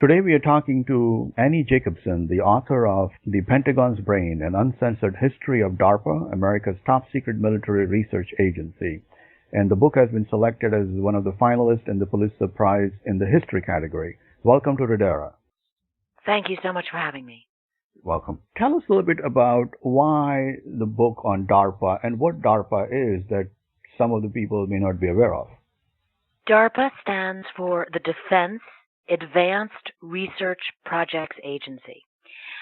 Today we are talking to Annie Jacobsen, the author of The Pentagon's Brain, an Uncensored History of DARPA, America's top secret military research agency. And the book has been selected as one of the finalists in the Pulitzer Prize in the history category. Welcome to Redera. Thank you so much for having me. Welcome. Tell us a little bit about why the book on DARPA and what DARPA is that some of the people may not be aware of. DARPA stands for the Defense Advanced Research Projects Agency.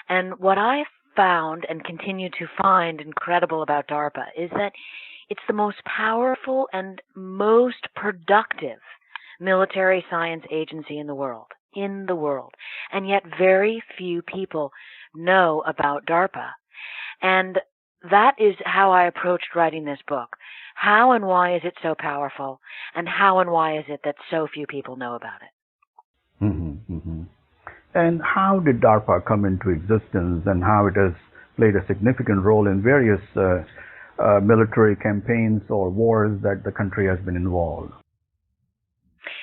And what I found and continue to find incredible about DARPA is that it's the most powerful and most productive military science agency in the world. And yet very few people know about DARPA. And that is how I approached writing this book. How and why is it so powerful? And how and why is it that so few people know about it? And how did DARPA come into existence and how it has played a significant role in various military campaigns or wars that the country has been involved?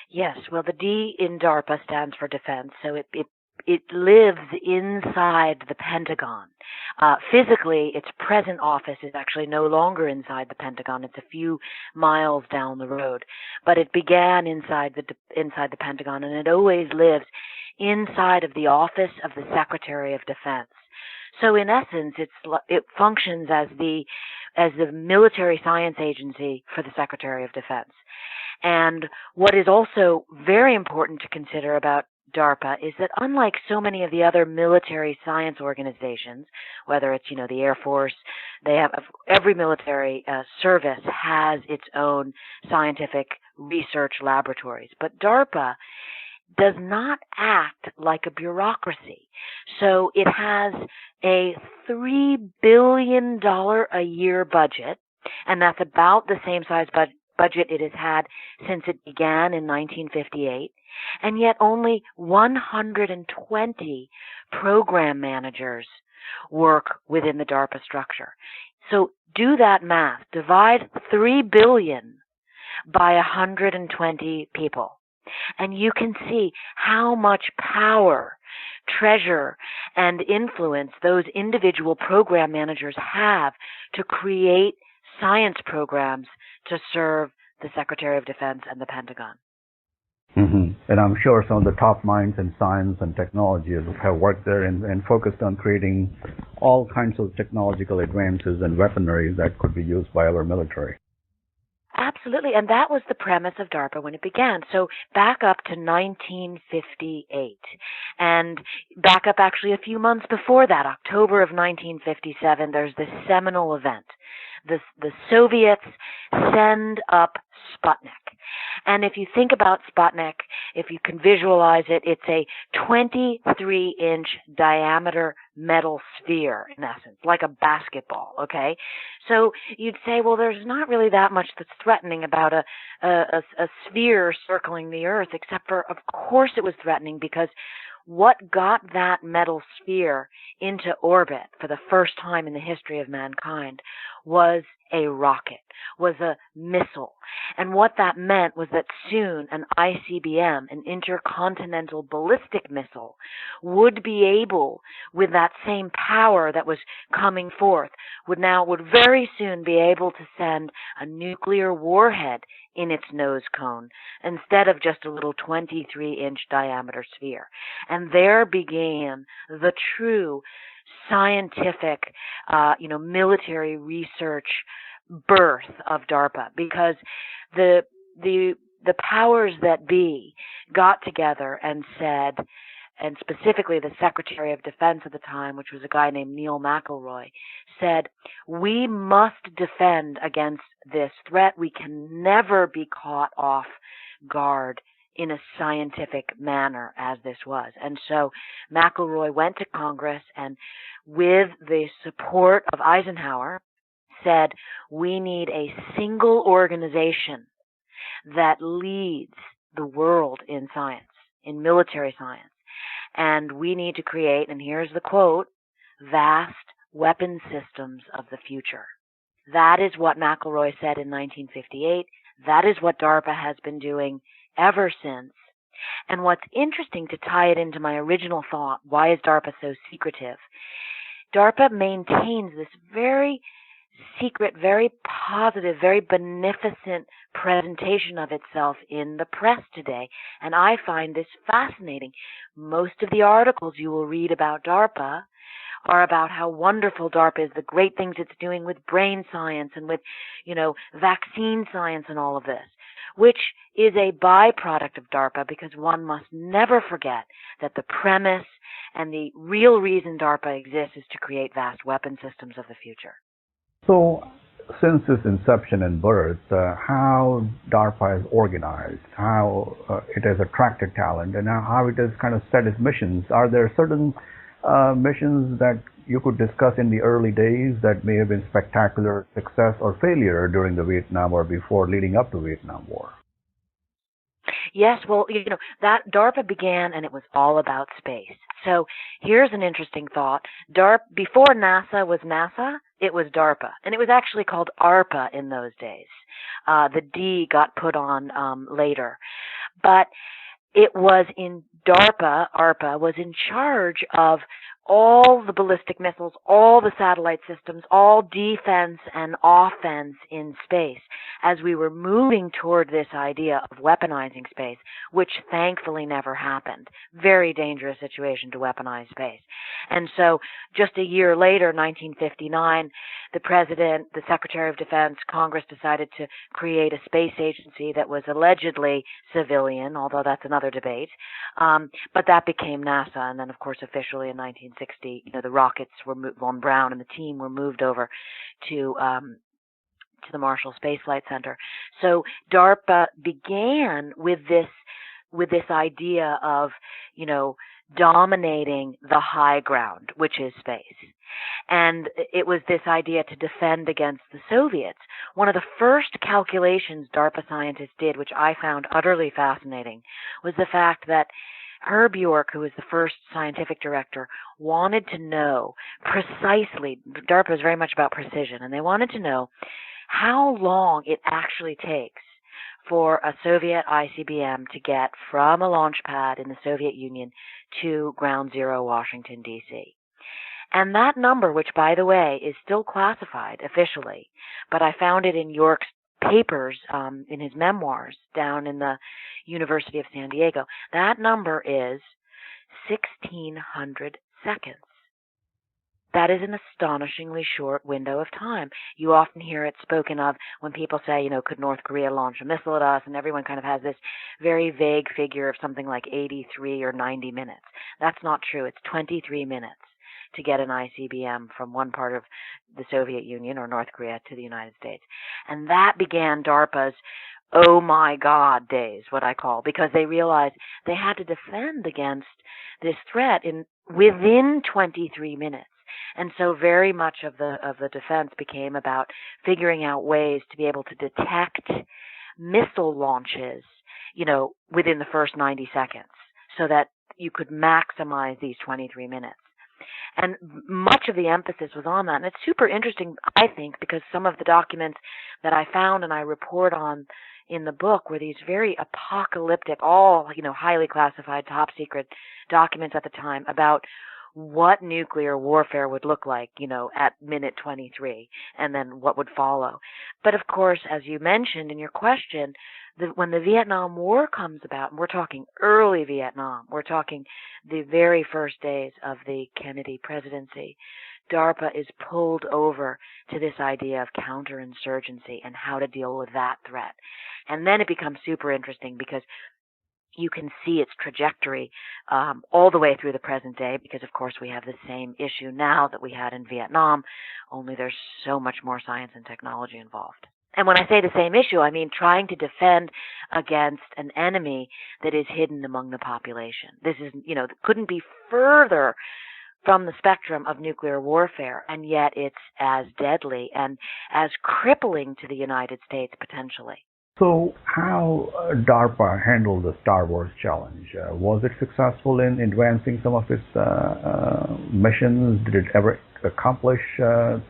Yes, well, the D in DARPA stands for defense, so it lives inside the Pentagon. Physically, its present office is actually no longer inside the Pentagon. It's a few miles down the road. But it began inside the Pentagon, and it always lives inside of the office of the Secretary of Defense. So in essence, it functions as the military science agency for the Secretary of Defense. And what is also very important to consider about DARPA is that unlike so many of the other military science organizations, whether it's, the Air Force, every military service has its own scientific research laboratories. But DARPA does not act like a bureaucracy. So it has a $3 billion a year budget, and that's about the same size budget it has had since it began in 1958, and yet only 120 program managers work within the DARPA structure. So do that math. Divide 3 billion by 120 people, and you can see how much power, treasure, and influence those individual program managers have to create science programs to serve the Secretary of Defense and the Pentagon. And I'm sure some of the top minds in science and technology have worked there and focused on creating all kinds of technological advances and weaponry that could be used by our military. Absolutely, and that was the premise of DARPA when it began. So back up to 1958, and back up actually a few months before that, October of 1957, there's this seminal event. The Soviets send up Sputnik. And if you think about Sputnik, if you can visualize it, it's a 23-inch diameter metal sphere, in essence, like a basketball, okay? So you'd say, well, there's not really that much that's threatening about a sphere circling the Earth, except for, of course, it was threatening because what got that metal sphere into orbit for the first time in the history of mankind was a rocket, was a missile. And what that meant was that soon an ICBM, an intercontinental ballistic missile, would be able, with that same power that was coming forth, would very soon be able to send a nuclear warhead in its nose cone instead of just a little 23-inch diameter sphere. And there began the true scientific, military research birth of DARPA, because the powers that be got together and said, and specifically the Secretary of Defense at the time, which was a guy named Neil McElroy, said, we must defend against this threat. We can never be caught off guard in a scientific manner as this was. And so McElroy went to Congress and with the support of Eisenhower said, we need a single organization that leads the world in science, in military science. And we need to create, and here's the quote, vast weapon systems of the future. That is what McElroy said in 1958. That is what DARPA has been doing ever since. And what's interesting, to tie it into my original thought, why is DARPA so secretive? DARPA maintains this very secret, very positive, very beneficent presentation of itself in the press today. And I find this fascinating. Most of the articles you will read about DARPA are about how wonderful DARPA is, the great things it's doing with brain science and with, vaccine science and all of this, which is a byproduct of DARPA, because one must never forget that the premise and the real reason DARPA exists is to create vast weapon systems of the future. So, since its inception and birth, how DARPA is organized, how it has attracted talent, and how it has kind of set its missions. Are there certain missions that you could discuss in the early days that may have been spectacular success or failure during the Vietnam or before leading up to Vietnam War? Yes, well, that DARPA began and it was all about space. So here's an interesting thought. Before NASA was NASA, it was DARPA. And it was actually called ARPA in those days. The D got put on later. But it was in ARPA was in charge of all the ballistic missiles, all the satellite systems, all defense and offense in space, as we were moving toward this idea of weaponizing space, which thankfully never happened. Very dangerous situation to weaponize space. And so just a year later, 1959, the President, the Secretary of Defense, Congress decided to create a space agency that was allegedly civilian, although that's another debate. But that became NASA, and then, of course, officially in 1960, the rockets were von Braun and the team were moved over to the Marshall Space Flight Center. So DARPA began with this idea of, dominating the high ground, which is space. And it was this idea to defend against the Soviets. One of the first calculations DARPA scientists did, which I found utterly fascinating, was the fact that Herb York, who was the first scientific director, wanted to know precisely, DARPA is very much about precision, and they wanted to know how long it actually takes for a Soviet ICBM to get from a launch pad in the Soviet Union to Ground Zero, Washington, D.C. And that number, which, by the way, is still classified officially, but I found it in York's papers, in his memoirs down in the University of San Diego, that number is 1,600 seconds. That is an astonishingly short window of time. You often hear it spoken of when people say, could North Korea launch a missile at us? And everyone kind of has this very vague figure of something like 83 or 90 minutes. That's not true. It's 23 minutes to get an ICBM from one part of the Soviet Union or North Korea to the United States. And that began DARPA's oh my God days, what I call, because they realized they had to defend against this threat within 23 minutes. And so very much of the defense became about figuring out ways to be able to detect missile launches, within the first 90 seconds so that you could maximize these 23 minutes. And much of the emphasis was on that. And it's super interesting, I think, because some of the documents that I found and I report on in the book were these very apocalyptic, all, highly classified, top secret documents at the time about what nuclear warfare would look like, at minute 23, and then what would follow. But of course, as you mentioned in your question, when the Vietnam War comes about, and we're talking early Vietnam, we're talking the very first days of the Kennedy presidency, DARPA is pulled over to this idea of counterinsurgency and how to deal with that threat. And then it becomes super interesting because you can see its trajectory all the way through the present day because, of course, we have the same issue now that we had in Vietnam, only there's so much more science and technology involved. And when I say the same issue, I mean trying to defend against an enemy that is hidden among the population. This is, couldn't be further from the spectrum of nuclear warfare, and yet it's as deadly and as crippling to the United States potentially. So how DARPA handled the Star Wars challenge? Was it successful in advancing some of its missions? Did it ever accomplish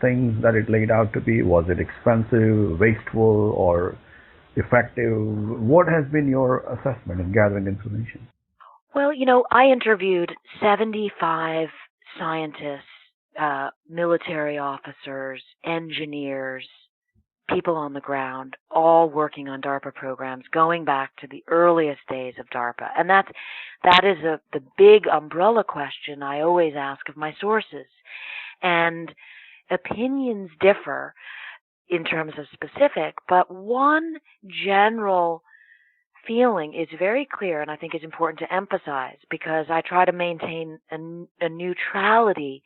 things that it laid out to be? Was it expensive, wasteful, or effective? What has been your assessment in gathering information? Well, I interviewed 75 scientists, military officers, engineers, people on the ground, all working on DARPA programs, going back to the earliest days of DARPA. And that is the big umbrella question I always ask of my sources. And opinions differ in terms of specific, but one general feeling is very clear, and I think is important to emphasize, because I try to maintain a neutrality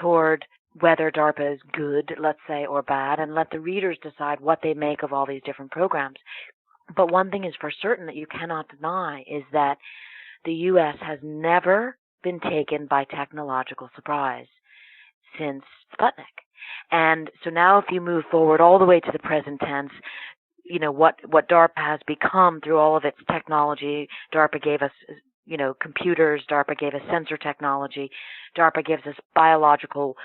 toward whether DARPA is good, let's say, or bad, and let the readers decide what they make of all these different programs. But one thing is for certain that you cannot deny is that the U.S. has never been taken by technological surprise since Sputnik. And so now if you move forward all the way to the present tense, what DARPA has become through all of its technology. DARPA gave us, computers. DARPA gave us sensor technology. DARPA gives us biological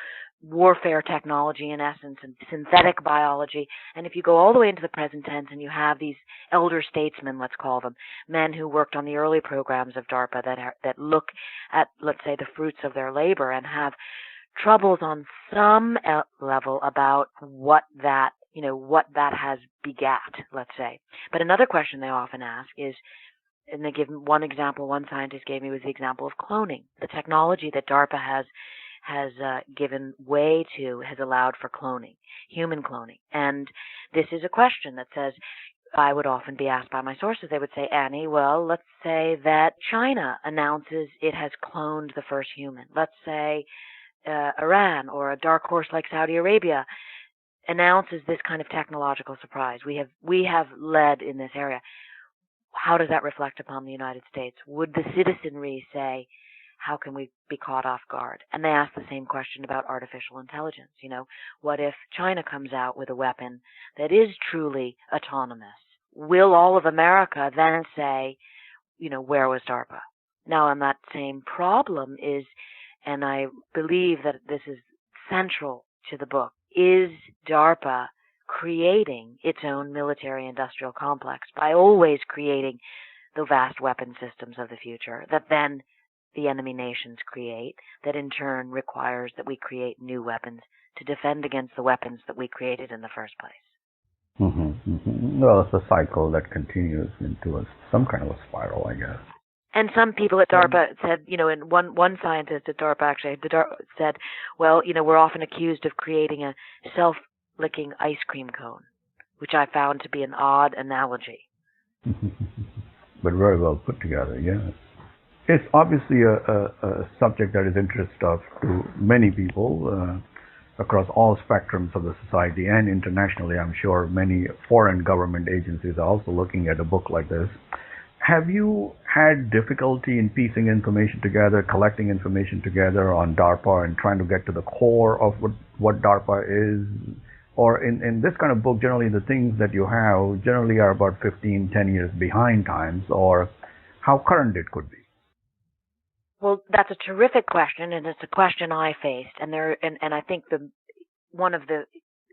warfare technology, in essence, and synthetic biology. And if you go all the way into the present tense and you have these elder statesmen, let's call them, men who worked on the early programs of DARPA that look at, let's say, the fruits of their labor and have troubles on some level about what that has begat, let's say. But another question they often ask is, and they give one example, one scientist gave me was the example of cloning. The technology that DARPA has given way to has allowed for cloning, human cloning. And this is a question that says, I would often be asked by my sources, they would say, Annie, well, let's say that China announces it has cloned the first human. Let's say Iran or a dark horse like Saudi Arabia announces this kind of technological surprise. We have led in this area. How does that reflect upon the United States? Would the citizenry say, how can we be caught off guard? And they ask the same question about artificial intelligence. What if China comes out with a weapon that is truly autonomous? Will all of America then say, where was DARPA? Now, on that same problem is, and I believe that this is central to the book, is DARPA creating its own military-industrial complex by always creating the vast weapon systems of the future that then the enemy nations create, that in turn requires that we create new weapons to defend against the weapons that we created in the first place? Well, it's a cycle that continues into some kind of a spiral, I guess. And some people at DARPA said, and one scientist at DARPA actually said, well, we're often accused of creating a self-licking ice cream cone, which I found to be an odd analogy. But very well put together, yes. It's obviously a subject that is interest to many people across all spectrums of the society and internationally. I'm sure many foreign government agencies are also looking at a book like this. Have you had difficulty in piecing information together, collecting information together on DARPA and trying to get to the core of what DARPA is? Or in this kind of book, generally the things that you have generally are about 10 years behind times, or how current it could be? Well, that's a terrific question, and it's a question I faced. And I think one of the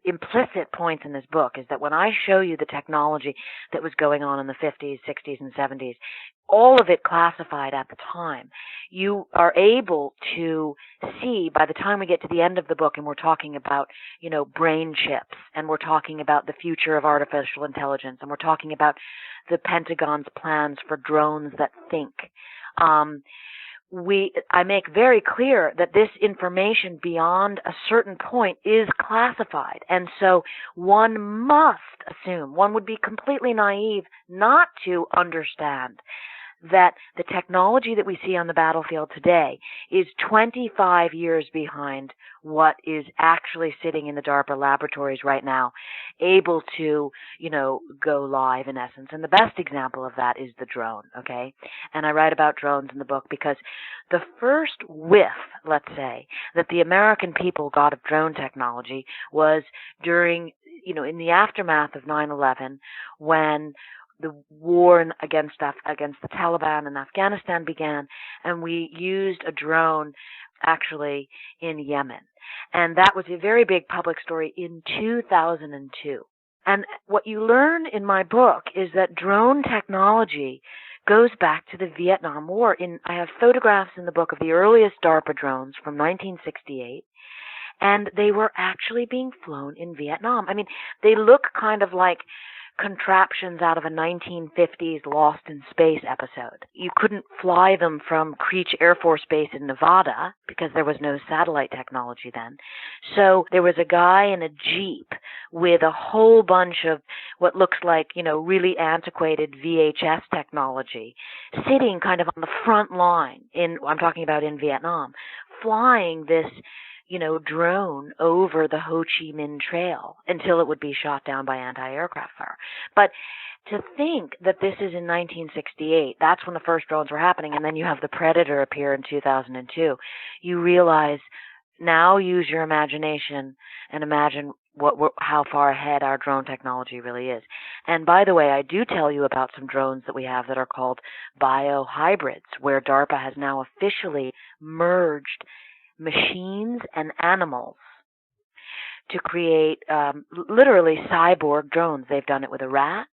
implicit points in this book is that when I show you the technology that was going on in the 50s, 60s, and 70s, all of it classified at the time, you are able to see by the time we get to the end of the book and we're talking about, brain chips, and we're talking about the future of artificial intelligence, and we're talking about the Pentagon's plans for drones that think. I make very clear that this information beyond a certain point is classified. And so one must assume, one would be completely naive not to understand that the technology that we see on the battlefield today is 25 years behind what is actually sitting in the DARPA laboratories right now, able to, go live in essence. And the best example of that is the drone, okay? And I write about drones in the book because the first whiff, let's say, that the American people got of drone technology was during, in the aftermath of 9/11, when the war against the Taliban in Afghanistan began, and we used a drone actually in Yemen. And that was a very big public story in 2002. And what you learn in my book is that drone technology goes back to the Vietnam War. I have photographs in the book of the earliest DARPA drones from 1968, and they were actually being flown in Vietnam. I mean, they look kind of like contraptions out of a 1950s Lost in Space episode. You couldn't fly them from Creech Air Force Base in Nevada because there was no satellite technology then. So there was a guy in a Jeep with a whole bunch of what looks like, really antiquated VHS technology sitting kind of on the front line I'm talking about in Vietnam, flying this drone over the Ho Chi Minh Trail until it would be shot down by anti-aircraft fire. But to think that this is in 1968, that's when the first drones were happening, and then you have the Predator appear in 2002, you realize, now use your imagination and imagine how far ahead our drone technology really is. And by the way, I do tell you about some drones that we have that are called biohybrids, where DARPA has now officially merged machines and animals to create literally cyborg drones. They've done it with a rat,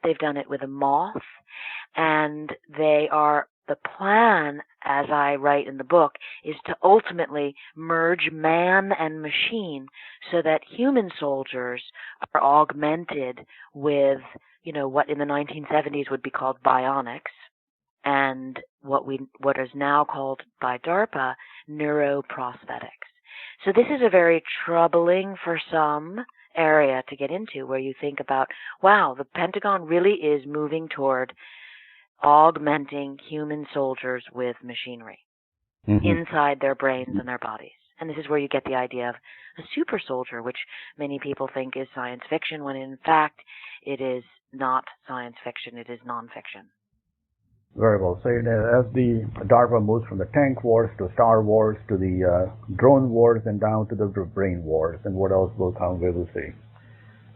they've done it with a moth, and the plan, as I write in the book, is to ultimately merge man and machine so that human soldiers are augmented with, what in the 1970s would be called bionics, and what is now called by DARPA neuroprosthetics. So this is a very troubling, for some, area to get into, where you think about, wow, the Pentagon really is moving toward augmenting human soldiers with machinery inside their brains and their bodies. And this is where you get the idea of a super soldier, which many people think is science fiction, when in fact it is not science fiction, it is nonfiction. Very well. So as the DARPA moves from the tank wars to Star Wars to the drone wars and down to the brain wars, and what else will come, we will see.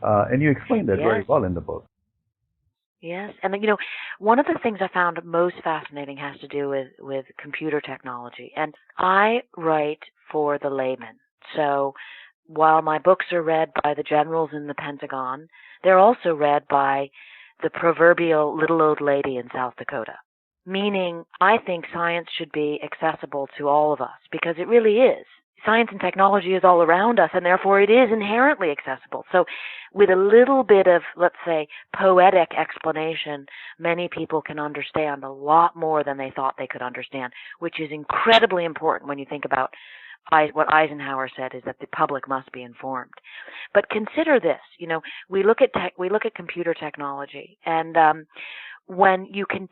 And you explained that very well in the book. Yes. And, one of the things I found most fascinating has to do with computer technology. And I write for the layman. So while my books are read by the generals in the Pentagon, they're also read by the proverbial little old lady in South Dakota. Meaning, I think science should be accessible to all of us, because it really is. Science and technology is all around us, and therefore it is inherently accessible. So with a little bit of, let's say, poetic explanation, many people can understand a lot more than they thought they could understand, which is incredibly important when you think about what Eisenhower said, is that the public must be informed. But consider this, we look at computer technology, and when you can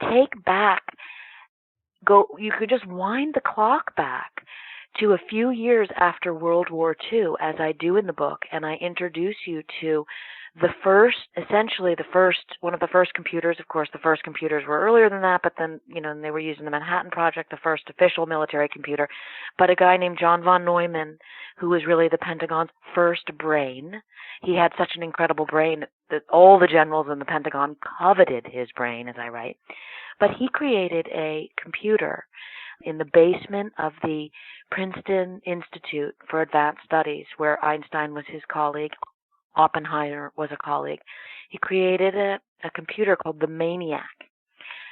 you could just wind the clock back to a few years after World War II, as I do in the book, and I introduce you to one of the first computers. Of course, the first computers were earlier than that, but then, they were used in the Manhattan Project, the first official military computer. But a guy named John von Neumann, who was really the Pentagon's first brain. He had such an incredible brain that all the generals in the Pentagon coveted his brain, as I write. But he created a computer in the basement of the Princeton Institute for Advanced Studies, where Einstein was his colleague, Oppenheimer was a colleague. He created a computer called the MANIAC.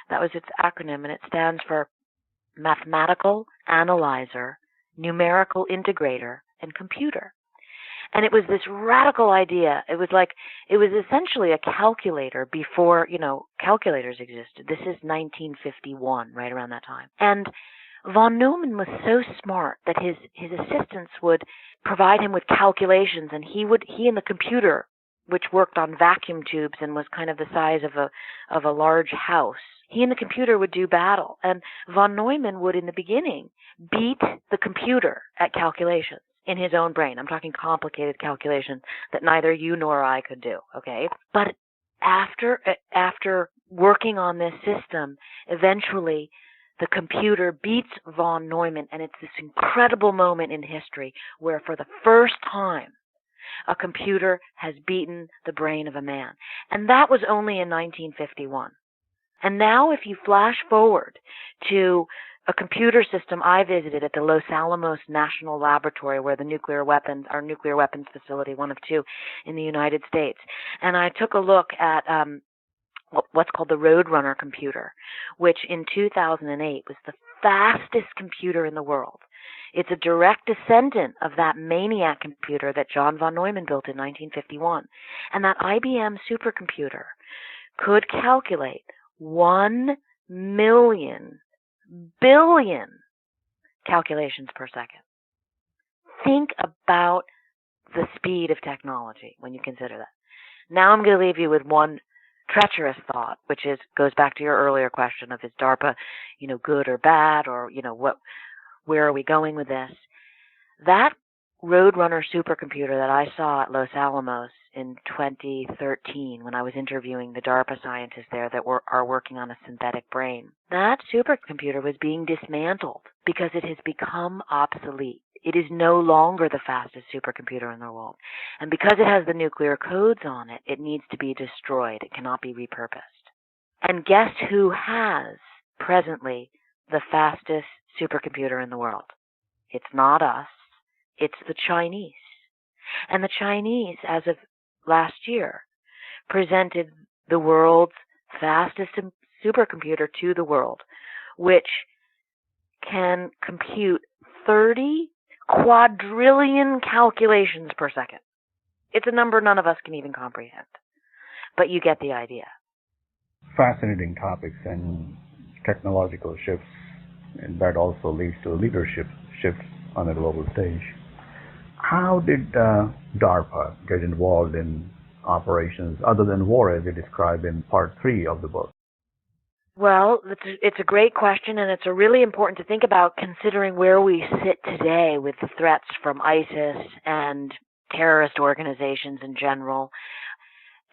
That was its acronym, and it stands for Mathematical Analyzer, Numerical Integrator, and Computer. And it was this radical idea. It was essentially a calculator before, calculators existed. This is 1951, right around that time. And von Neumann was so smart that his assistants would provide him with calculations, and he and the computer, which worked on vacuum tubes and was kind of the size of a large house, he and the computer would do battle. And von Neumann would, in the beginning, beat the computer at calculations in his own brain. I'm talking complicated calculations that neither you nor I could do, okay? But after working on this system, eventually the computer beats von Neumann, and it's this incredible moment in history where, for the first time, a computer has beaten the brain of a man. And that was only in 1951. And now if you flash forward to a computer system I visited at the Los Alamos National Laboratory, where our nuclear weapons facility, one of two in the United States. And I took a look at what's called the Roadrunner computer, which in 2008 was the fastest computer in the world. It's a direct descendant of that MANIAC computer that John von Neumann built in 1951. And that IBM supercomputer could calculate 1 million billion calculations per second. Think about the speed of technology when you consider that. Now I'm going to leave you with one treacherous thought, which goes back to your earlier question of, is DARPA, good or bad, or, where are we going with this? That Roadrunner supercomputer that I saw at Los Alamos in 2013 when I was interviewing the DARPA scientists there that are working on a synthetic brain, that supercomputer was being dismantled because it has become obsolete. It is no longer the fastest supercomputer in the world. And because it has the nuclear codes on it, it needs to be destroyed. It cannot be repurposed. And guess who has presently the fastest supercomputer in the world? It's not us. It's the Chinese. And the Chinese, as of last year, presented the world's fastest supercomputer to the world, which can compute 30 quadrillion calculations per second. It's a number none of us can even comprehend. But you get the idea. Fascinating topics and technological shifts, and that also leads to leadership shifts on a global stage. How did DARPA get involved in operations other than war, as you describe in part 3 of the book? Well, it's a great question, and it's really important to think about, considering where we sit today with the threats from ISIS and terrorist organizations in general.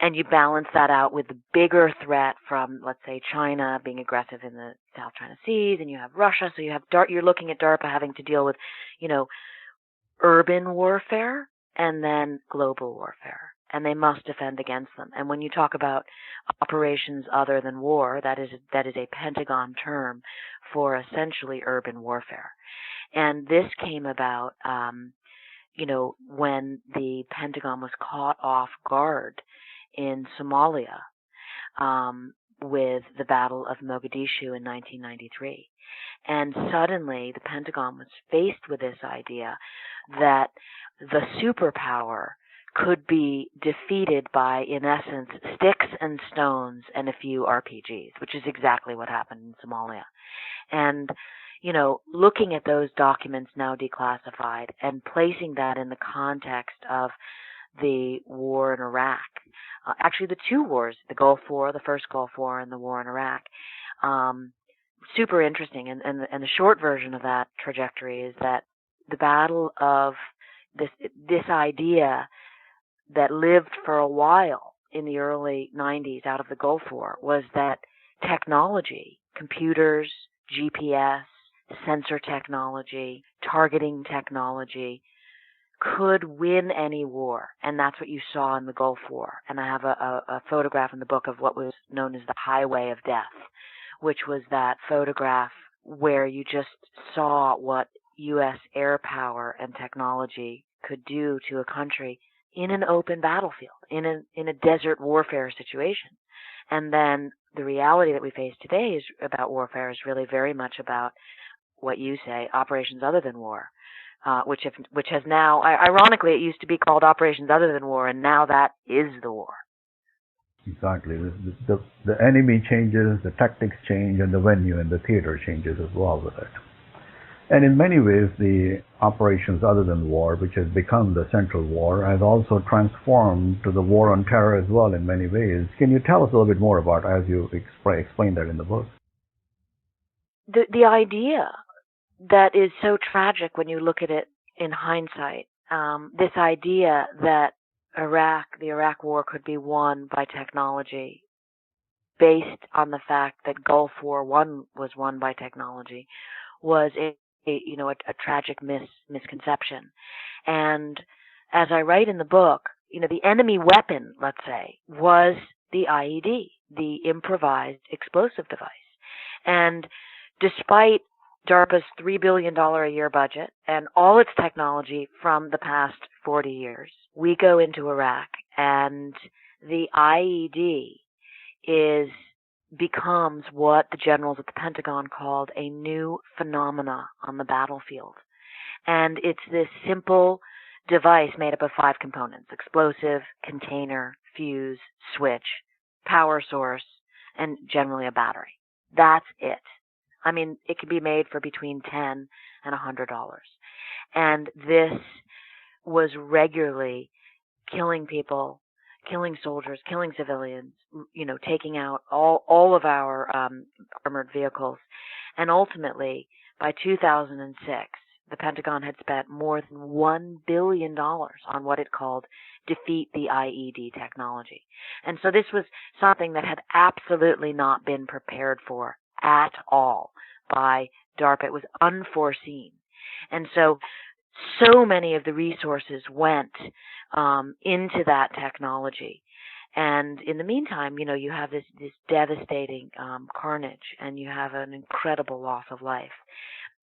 And you balance that out with the bigger threat from, let's say, China being aggressive in the South China Seas, and you have Russia. So you're looking at DARPA having to deal with, urban warfare and then global warfare. And they must defend against them. And when you talk about operations other than war, that is a Pentagon term for essentially urban warfare. And this came about, when the Pentagon was caught off guard in Somalia with the Battle of Mogadishu in 1993. And suddenly the Pentagon was faced with this idea that the superpower could be defeated by, in essence, sticks and stones and a few RPGs, which is exactly what happened in Somalia. And, looking at those documents now declassified and placing that in the context of the war in Iraq, actually the two wars, the Gulf War, the first Gulf War, and the war in Iraq, super interesting. And the short version of that trajectory is that the battle of this idea that lived for a while in the early 90s out of the Gulf War was that technology, computers, GPS, sensor technology, targeting technology, could win any war. And that's what you saw in the Gulf War. And I have a photograph in the book of what was known as the Highway of Death, which was that photograph where you just saw what U.S. air power and technology could do to a country in an open battlefield, in a desert warfare situation. And then the reality that we face today is about warfare is really very much about what you say, operations other than war, which has now, ironically, it used to be called operations other than war, and now that is the war. Exactly. The enemy changes, the tactics change, and the venue and the theater changes as well with it. And in many ways, the operations other than war, which has become the central war, has also transformed to the war on terror as well in many ways. Can you tell us a little bit more about, as you explain that in the book? The idea that is so tragic when you look at it in hindsight, this idea that the Iraq War could be won by technology, based on the fact that Gulf War I was won by technology, was a tragic misconception. And as I write in the book, the enemy weapon, let's say, was the IED, the improvised explosive device. And despite DARPA's $3 billion a year budget and all its technology from the past 40 years. We go into Iraq, and the IED becomes what the generals at the Pentagon called a new phenomena on the battlefield. And it's this simple device made up of 5 components: explosive, container, fuse, switch, power source, and generally a battery. That's it. I mean, it can be made for between $10 and $100. And this was regularly killing people, killing soldiers, killing civilians, taking out all of our armored vehicles. And ultimately, by 2006, the Pentagon had spent more than $1 billion on what it called Defeat the IED technology. And so this was something that had absolutely not been prepared for at all by DARPA. It was unforeseen. And so many of the resources went into that technology. And in the meantime, you have this devastating carnage, and you have an incredible loss of life.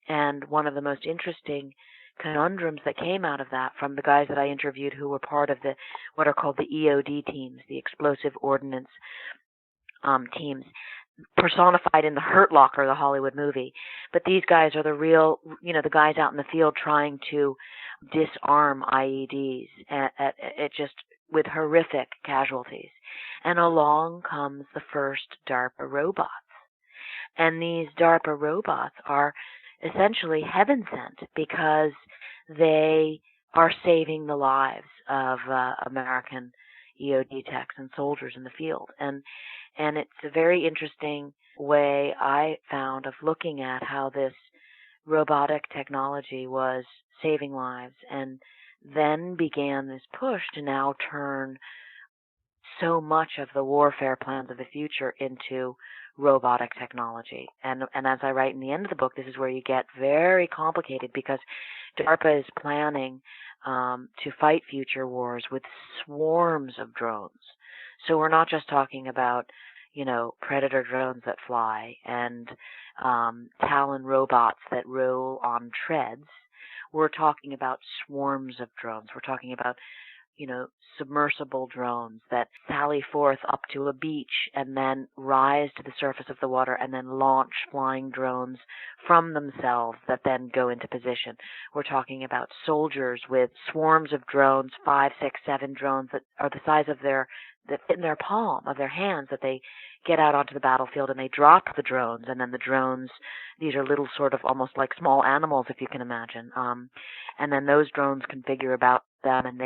And one of the most interesting conundrums that came out of that from the guys that I interviewed who were part of what are called the EOD teams, the Explosive Ordnance teams, personified in the Hurt Locker, the Hollywood movie. But these guys are the real, the guys out in the field trying to disarm IEDs at just with horrific casualties. And along comes the first DARPA robots. And these DARPA robots are essentially heaven sent because they are saving the lives of American EOD techs and soldiers in the field. And it's a very interesting way I found of looking at how this robotic technology was saving lives, and then began this push to now turn so much of the warfare plans of the future into robotic technology. And as I write in the end of the book, this is where you get very complicated, because DARPA is planning to fight future wars with swarms of drones. So we're not just talking about, predator drones that fly and Talon robots that roll on treads. We're talking about swarms of drones. We're talking about, submersible drones that sally forth up to a beach and then rise to the surface of the water and then launch flying drones from themselves that then go into position. We're talking about soldiers with swarms of drones, 5, 6, 7 drones that are the size of that fit in their palm of their hands, that they get out onto the battlefield and they drop the drones, and then the drones, these are little sort of almost like small animals, if you can imagine. And then those drones configure about them, and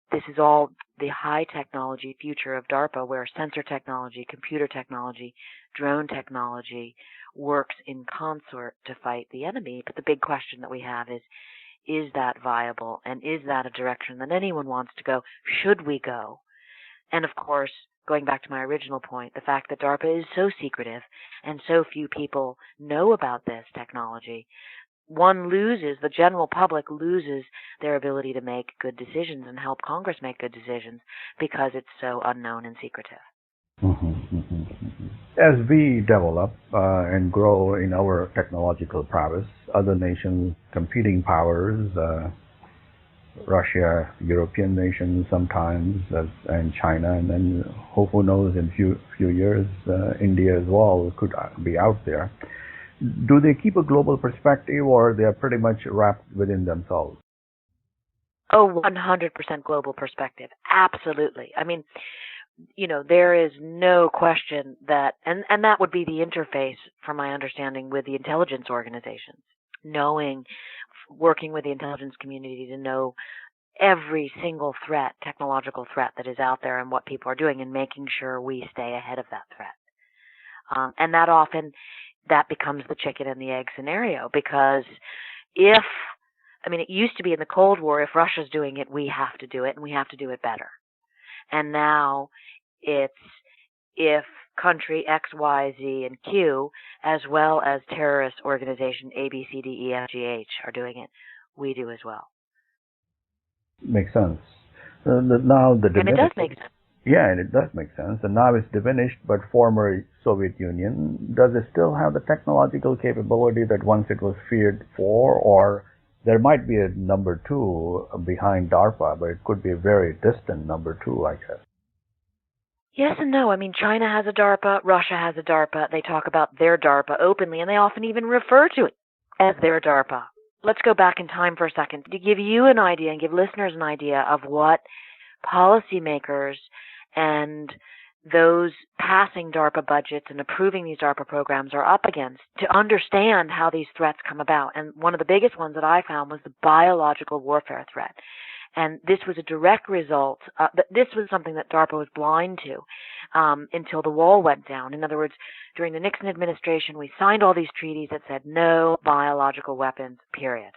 this is all the high technology future of DARPA, where sensor technology, computer technology, drone technology works in concert to fight the enemy. But the big question that we have is that viable? And is that a direction that anyone wants to go? Should we go? And of course, going back to my original point, the fact that DARPA is so secretive and so few people know about this technology, the general public loses their ability to make good decisions and help Congress make good decisions because it's so unknown and secretive. As we develop and grow in our technological prowess, other nations, competing powers, Russia, European nations sometimes, and China, and then who knows, in few years, India as well could be out there. Do they keep a global perspective, or they are pretty much wrapped within themselves? Oh, 100% global perspective. Absolutely. I mean, there is no question that, and that would be the interface, from my understanding, with the intelligence organizations, working with the intelligence community to know every single threat, technological threat that is out there and what people are doing, and making sure we stay ahead of that threat. And that becomes the chicken and the egg scenario, because it used to be in the Cold War, if Russia's doing it, we have to do it, and we have to do it better. And now it's if country X, Y, Z, and Q, as well as terrorist organization A, B, C, D, E, F, G, H are doing it, we do as well. Makes sense. Now the and it does make sense. Yeah, and it does make sense. And now it's diminished, but former Soviet Union, does it still have the technological capability that once it was feared for? Or there might be a number two behind DARPA, but it could be a very distant number two, I guess. Yes and no. I mean, China has a DARPA, Russia has a DARPA. They talk about their DARPA openly, and they often even refer to it as their DARPA. Let's go back in time for a second to give you an idea and give listeners an idea of what policymakers and those passing DARPA budgets and approving these DARPA programs are up against to understand how these threats come about. And one of the biggest ones that I found was the biological warfare threat. And this was a direct result. This was something that DARPA was blind to until the wall went down. In other words, during the Nixon administration, we signed all these treaties that said no biological weapons, period.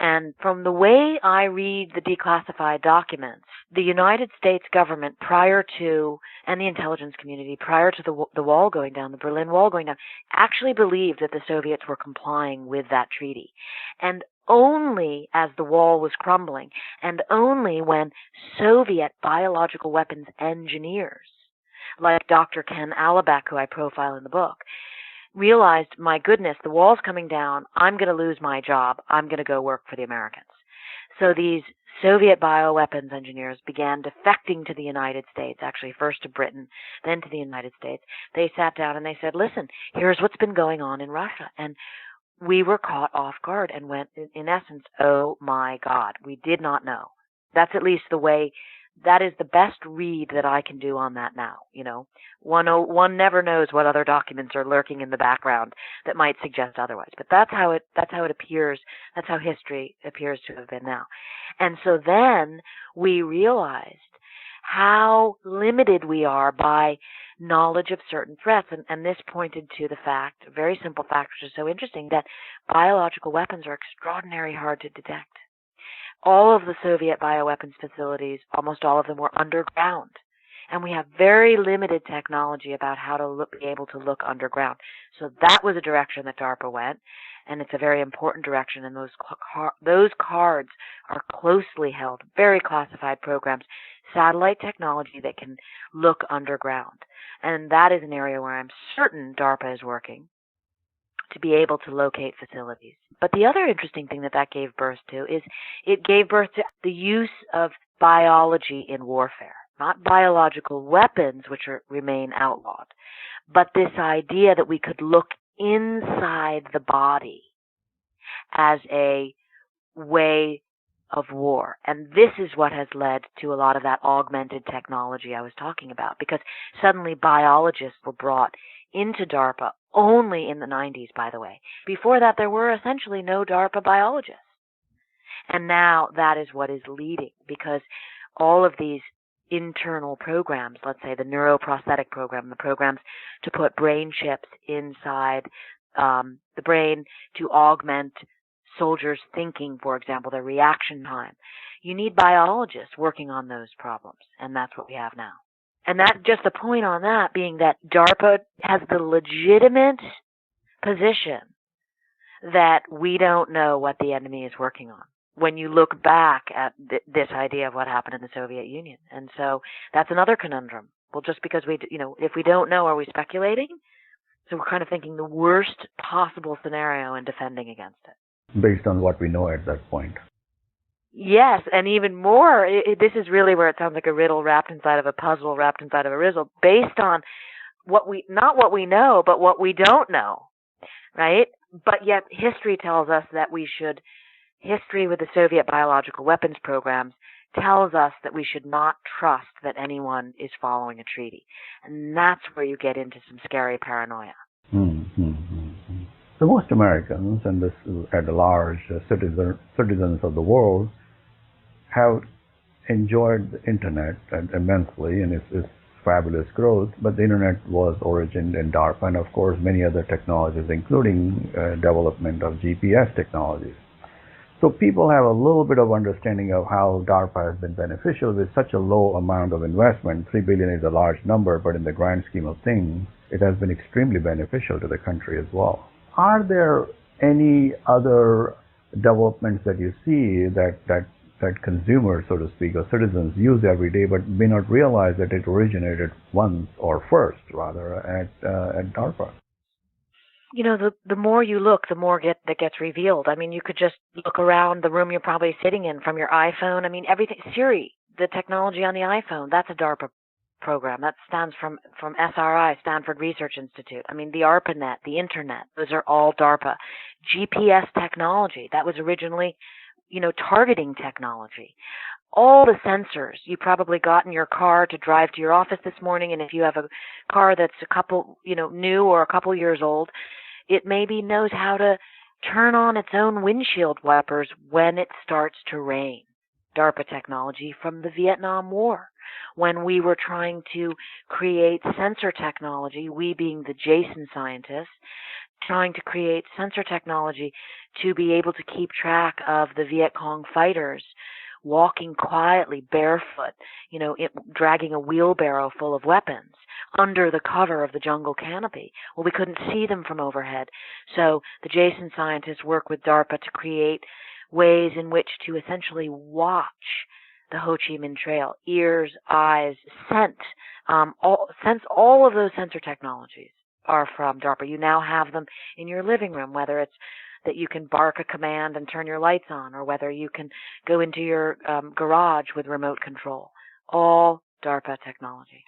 And from the way I read the declassified documents, the United States government prior to, and the intelligence community prior to the wall going down, the Berlin Wall going down, actually believed that the Soviets were complying with that treaty. And only as the wall was crumbling, and only when Soviet biological weapons engineers, like Dr. Ken Alabak, who I profile in the book, realized, my goodness, the wall's coming down, I'm going to lose my job, I'm going to go work for the Americans. So these Soviet bioweapons engineers began defecting to the United States, actually first to Britain, then to the United States. They sat down and they said, listen, here's what's been going on in Russia. And we were caught off guard and went, in essence, oh my God, we did not know. That's at least the way, that is the best read that I can do on that now. You know, one never knows what other documents are lurking in the background that might suggest otherwise. But that's how it appears. That's how history appears to have been now. And so then we realized how limited we are by knowledge of certain threats. And this pointed to the fact, a very simple fact, which is so interesting, that biological weapons are extraordinarily hard to detect. All of the Soviet bioweapons facilities, almost all of them, were underground. And we have very limited technology about how to be able to look underground. So that was a direction that DARPA went, and it's a very important direction. And those cards are closely held, very classified programs, satellite technology that can look underground. And that is an area where I'm certain DARPA is working to be able to locate facilities. But the other interesting thing that gave birth to is it gave birth to the use of biology in warfare. Not biological weapons, which remain outlawed, but this idea that we could look inside the body as a way of war. And this is what has led to a lot of that augmented technology I was talking about, because suddenly biologists were brought into DARPA only in the 90s, by the way. Before that, there were essentially no DARPA biologists. And now that is what is leading, because all of these internal programs, let's say the neuroprosthetic program, the programs to put brain chips inside the brain to augment soldiers' thinking, for example, their reaction time. You need biologists working on those problems, and that's what we have now. And that, just the point on that being that DARPA has the legitimate position that we don't know what the enemy is working on when you look back at this idea of what happened in the Soviet Union. And so that's another conundrum. Well, just because if we don't know, are we speculating? So we're kind of thinking the worst possible scenario and defending against it. Based on what we know at that point. Yes, and even more, this is really where it sounds like a riddle wrapped inside of a puzzle, wrapped inside of a riddle, based on not what we know, but what we don't know, right? But yet history tells us that history with the Soviet biological weapons programs tells us that we should not trust that anyone is following a treaty. And that's where you get into some scary paranoia. So most Americans, and this at large citizens of the world, have enjoyed the Internet immensely and its fabulous growth, but the Internet was origined in DARPA and, of course, many other technologies, including development of GPS technologies. So people have a little bit of understanding of how DARPA has been beneficial with such a low amount of investment. $3 billion is a large number, but in the grand scheme of things, it has been extremely beneficial to the country as well. Are there any other developments that you see that that consumers, so to speak, or citizens use every day, but may not realize that it originated once, or first, rather, at DARPA. You know, the more you look, the more that gets revealed. I mean, you could just look around the room you're probably sitting in from your iPhone. I mean, everything. Siri, the technology on the iPhone, that's a DARPA program. That stands from SRI, Stanford Research Institute. I mean, the ARPANET, the Internet, those are all DARPA. GPS technology, that was originally, targeting technology. All the sensors you probably got in your car to drive to your office this morning, and if you have a car that's a couple, new or a couple years old, it maybe knows how to turn on its own windshield wipers when it starts to rain. DARPA technology from the Vietnam War, when we were trying to create sensor technology, we being the Jason scientists, trying to create sensor technology to be able to keep track of the Viet Cong fighters walking quietly barefoot, dragging a wheelbarrow full of weapons under the cover of the jungle canopy. Well, we couldn't see them from overhead. So the Jason scientists work with DARPA to create ways in which to essentially watch the Ho Chi Minh Trail, ears, eyes, scent, all of those sensor technologies are from DARPA. You now have them in your living room, whether it's that you can bark a command and turn your lights on, or whether you can go into your garage with remote control. All DARPA technology.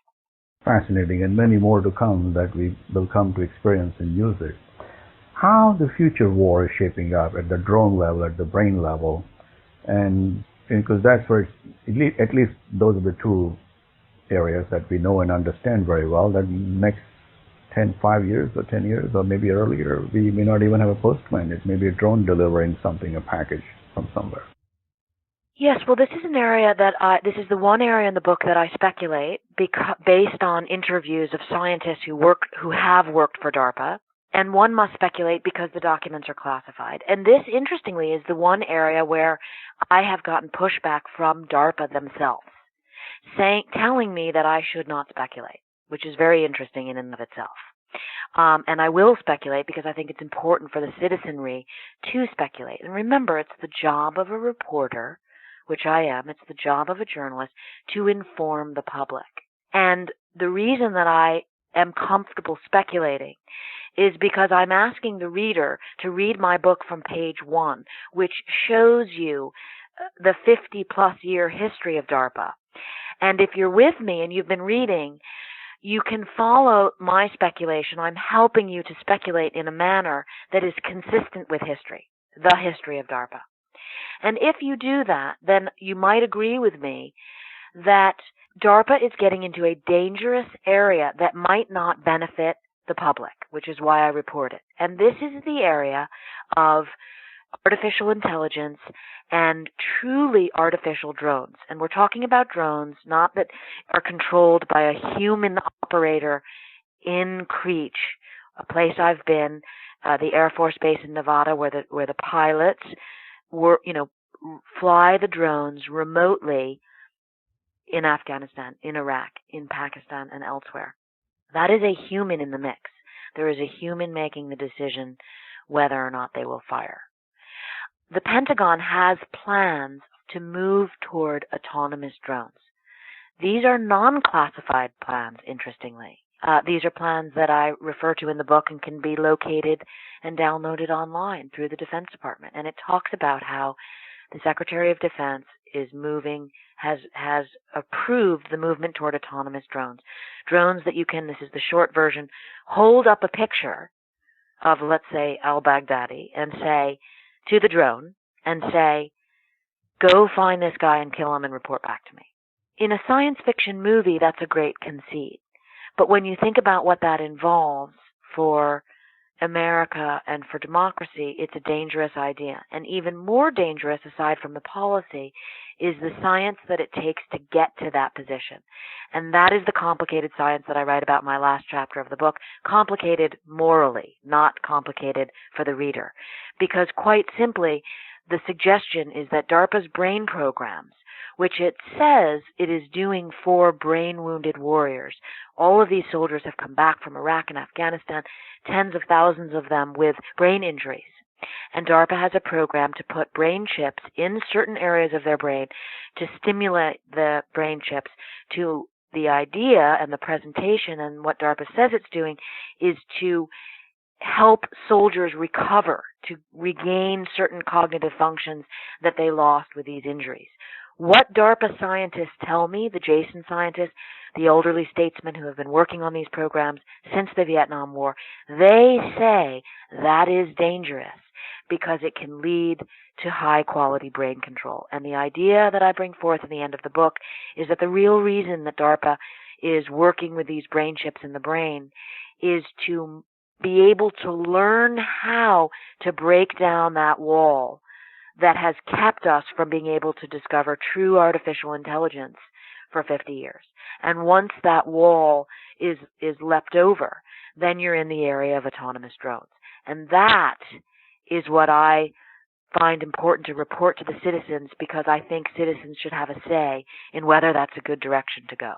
Fascinating, and many more to come that we will come to experience and use it. How the future war is shaping up at the drone level, at the brain level, and because that's where, at least those are the two areas that we know and understand very well, that next 5 years or 10 years or maybe earlier, we may not even have a postman. It may be a drone delivering something, a package from somewhere. Yes, well, this is an area this is the one area in the book that I speculate based on interviews of scientists who have worked for DARPA, and one must speculate because the documents are classified. And this, interestingly, is the one area where I have gotten pushback from DARPA themselves, telling me that I should not speculate, which is very interesting in and of itself. And I will speculate because I think it's important for the citizenry to speculate. And remember, it's the job of a reporter, which I am, it's the job of a journalist to inform the public. And the reason that I am comfortable speculating is because I'm asking the reader to read my book from page 1, which shows you the 50-plus year history of DARPA. And if you're with me and you've been reading, you can follow my speculation. I'm helping you to speculate in a manner that is consistent with history, the history of DARPA. And if you do that, then you might agree with me that DARPA is getting into a dangerous area that might not benefit the public, which is why I report it. And this is the area of artificial intelligence and truly artificial drones. And we're talking about drones not that are controlled by a human operator in Creech, a place I've been, the Air Force Base in Nevada, where the pilots fly the drones remotely in Afghanistan, in Iraq, in Pakistan, and elsewhere. That is a human in the mix. There is a human making the decision whether or not they will fire. The Pentagon has plans to move toward autonomous drones. These are non-classified plans, interestingly. These are plans that I refer to in the book and can be located and downloaded online through the Defense Department. And it talks about how the Secretary of Defense is moving, has approved the movement toward autonomous drones. Drones that you can, this is the short version, hold up a picture of, let's say, al-Baghdadi and say, to the drone, and say, go find this guy and kill him and report back to me. In a science fiction movie, that's a great conceit. But when you think about what that involves for America and for democracy, it's a dangerous idea. And even more dangerous, aside from the policy, is the science that it takes to get to that position. And that is the complicated science that I write about in my last chapter of the book. Complicated morally, not complicated for the reader. Because quite simply, the suggestion is that DARPA's brain programs, which it says it is doing for brain-wounded warriors. All of these soldiers have come back from Iraq and Afghanistan, tens of thousands of them with brain injuries. And DARPA has a program to put brain chips in certain areas of their brain to stimulate the brain chips to the idea and the presentation. And what DARPA says it's doing is to help soldiers recover, to regain certain cognitive functions that they lost with these injuries. What DARPA scientists tell me, the Jason scientists, the elderly statesmen who have been working on these programs since the Vietnam War, they say that is dangerous because it can lead to high-quality brain control. And the idea that I bring forth at the end of the book is that the real reason that DARPA is working with these brain chips in the brain is to be able to learn how to break down that wall that has kept us from being able to discover true artificial intelligence for 50 years. And once that wall is leapt over, then you're in the area of autonomous drones. And that is what I find important to report to the citizens, because I think citizens should have a say in whether that's a good direction to go.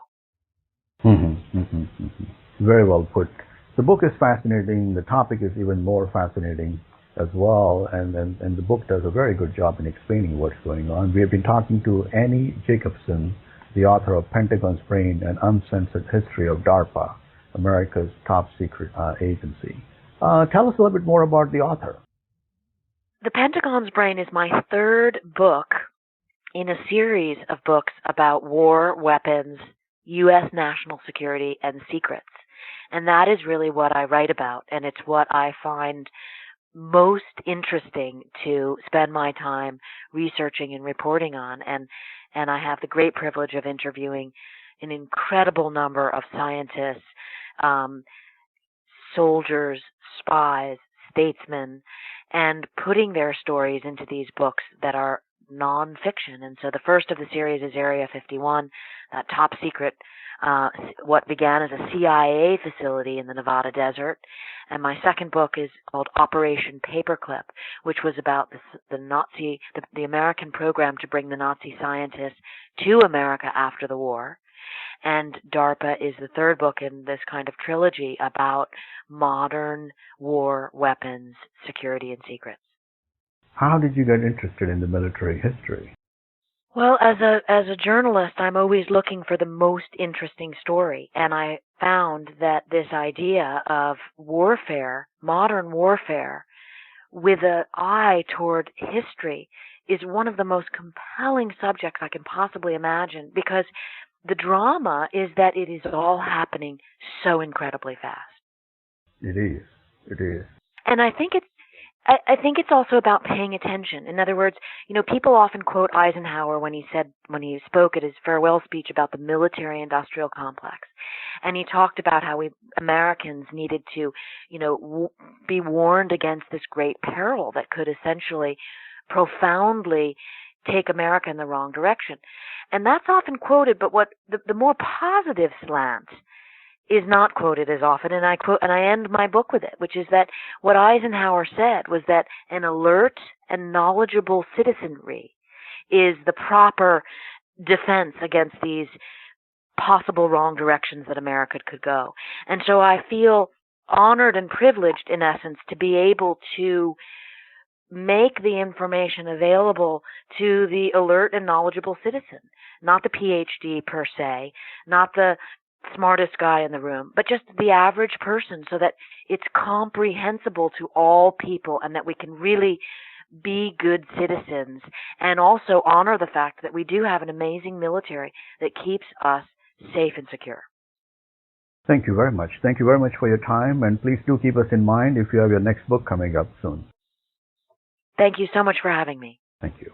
Very well put. The book is fascinating. The topic is even more fascinating as well, and the book does a very good job in explaining what's going on. We have been talking to Annie Jacobsen, the author of Pentagon's Brain, An Uncensored History of DARPA, America's top secret agency. Tell us a little bit more about the author. The Pentagon's Brain is my third book in a series of books about war, weapons, U.S. national security, and secrets. And that is really what I write about, and it's what I find most interesting to spend my time researching and reporting on. And I have the great privilege of interviewing an incredible number of scientists, soldiers, spies, statesmen, and putting their stories into these books that are nonfiction. And so the first of the series is Area 51, top secret, what began as a CIA facility in the Nevada desert. And my second book is called Operation Paperclip, which was about the American program to bring the Nazi scientists to America after the war. And DARPA is the third book in this kind of trilogy about modern war weapons, security, and secrets. How did you get interested in the military history? Well, as a journalist, I'm always looking for the most interesting story, and I found that this idea of warfare, modern warfare, with an eye toward history is one of the most compelling subjects I can possibly imagine, because the drama is that it is all happening so incredibly fast. It is. And I think it's also about paying attention. In other words, people often quote Eisenhower when he spoke at his farewell speech about the military-industrial complex, and he talked about how we Americans needed to, be warned against this great peril that could essentially profoundly take America in the wrong direction. And that's often quoted, but what the more positive slant is not quoted as often, and I end my book with it, which is that what Eisenhower said was that an alert and knowledgeable citizenry is the proper defense against these possible wrong directions that America could go. And so I feel honored and privileged, in essence, to be able to make the information available to the alert and knowledgeable citizen, not the PhD per se, not the smartest guy in the room, but just the average person, so that it's comprehensible to all people and that we can really be good citizens and also honor the fact that we do have an amazing military that keeps us safe and secure. Thank you very much. Thank you very much for your time, and please do keep us in mind if you have your next book coming up soon. Thank you so much for having me. Thank you.